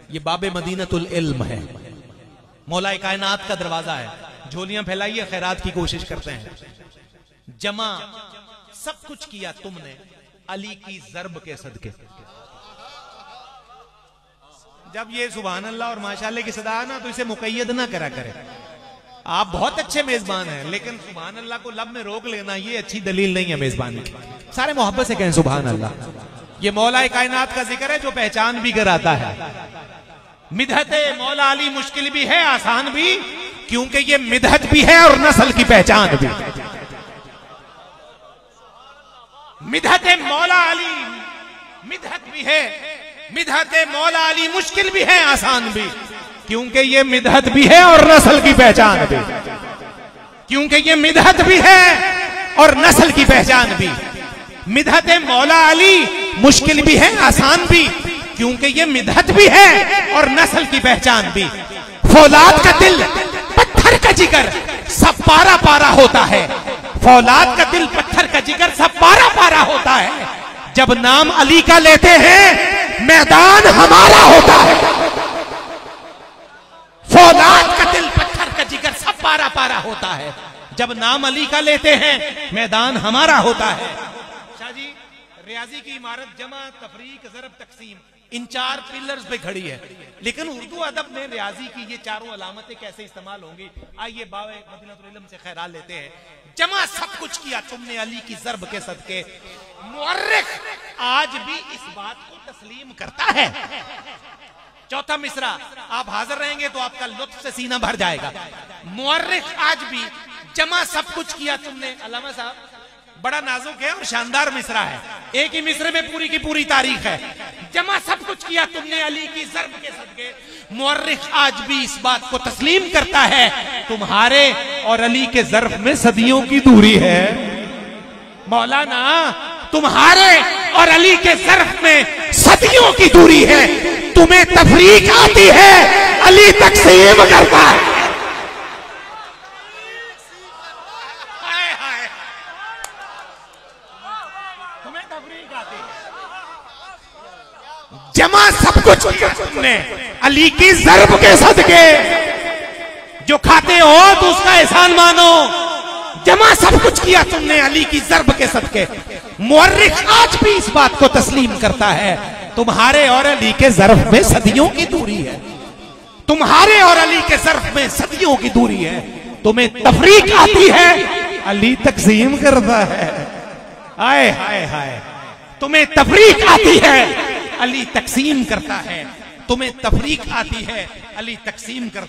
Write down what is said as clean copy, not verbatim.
ये बाबे मदीनतुल इल्म है, मौला कायनात का दरवाजा है। झोलियां फैलाइए, खैरात की कोशिश करते हैं। जमा सब कुछ किया तुमने अली की ज़र्ब के सदके। जब ये सुभान अल्लाह और माशाअल्लाह की सदा ना, तो इसे मुकैयद ना करा करे। आप बहुत अच्छे मेजबान हैं, लेकिन सुभान अल्लाह को लब में रोक लेना ये अच्छी दलील नहीं है मेजबानी की। सारे मोहब्बत से कहें सुभान अल्लाह। ये मौला कायनात का जिक्र है जो पहचान भी कराता है। मिदहते मौला अली मुश्किल भी है, आसान भी, क्योंकि ये मिदहत भी है और नस्ल की पहचान भी। मिदहते मौला अली मिदहत भी है, मिदहते मौला अली मुश्किल भी है, आसान भी, क्योंकि ये मिदहत भी है और नस्ल की पहचान भी। क्योंकि ये मिदहत भी है और नस्ल की पहचान भी। मिदहते मौला अली मुश्किल भी है, आसान भी, क्योंकि ये मिदहत भी है और नस्ल की पहचान भी। फौलाद का दिल पत्थर का जिगर सब पारा पारा होता है। फौलाद का दिल पत्थर का जिगर सब पारा पारा होता है। जब नाम अली का लेते हैं मैदान हमारा होता है। फौलाद का दिल पत्थर का जिगर सब पारा पारा होता है। जब नाम अली का लेते हैं मैदान हमारा होता है। शाह जी, रियाजी की इमारत जमा तफरीक ज़रब तकसीम इन 4 पिलर्स पे खड़ी है, लेकिन उर्दू अदब में रियाजी की ये 4 अलामतें कैसे इस्तेमाल होंगी, आइए बावे मदीनतुल इल्म से खैरात लेते हैं। जमा सब कुछ किया तुमने अली की ज़र्ब के सदके। मुअर्रिख आज भी इस बात को तस्लीम करता है। चौथा मिसरा आप हाजिर रहेंगे तो आपका लुत्फ से सीना भर जाएगा। मुअर्रिख आज भी जमा सब कुछ किया तुमने। अल्लामा साहब बड़ा नाजुक है और शानदार मिसरा है, एक ही मिसरे में पूरी की पूरी तारीख है। जमा सब कुछ किया तुमने अली की ज़र्ब के सदके। मुअर्रिख आज भी इस बात को तस्लीम करता है तुम्हारे और अली के ज़र्ब में सदियों की दूरी है। मौलाना, तुम्हारे और अली के ज़र्ब में सदियों की दूरी है। तुम्हें तफरीक आती है, अली तकसीम करता है। जमा सब कुछ किया तुमने अली की ज़र्ब के सदके। जो खाते हो तो उसका एहसान मानो। जमा सब कुछ किया तुमने अली की ज़र्ब के सदके। मुअर्रिख आज भी इस बात को तस्लीम करता है तुम्हारे और अली के ज़र्ब में सदियों की दूरी है। तुम्हारे और अली के ज़र्ब में सदियों की दूरी है। तुम्हें तफरीक आती है, अली तकसीम करता है। आए हाय हाय, तुम्हें तफरीक आती है, अली तकसीम करता है। तुम्हें तफरीक आती है, अली तकसीम करता है।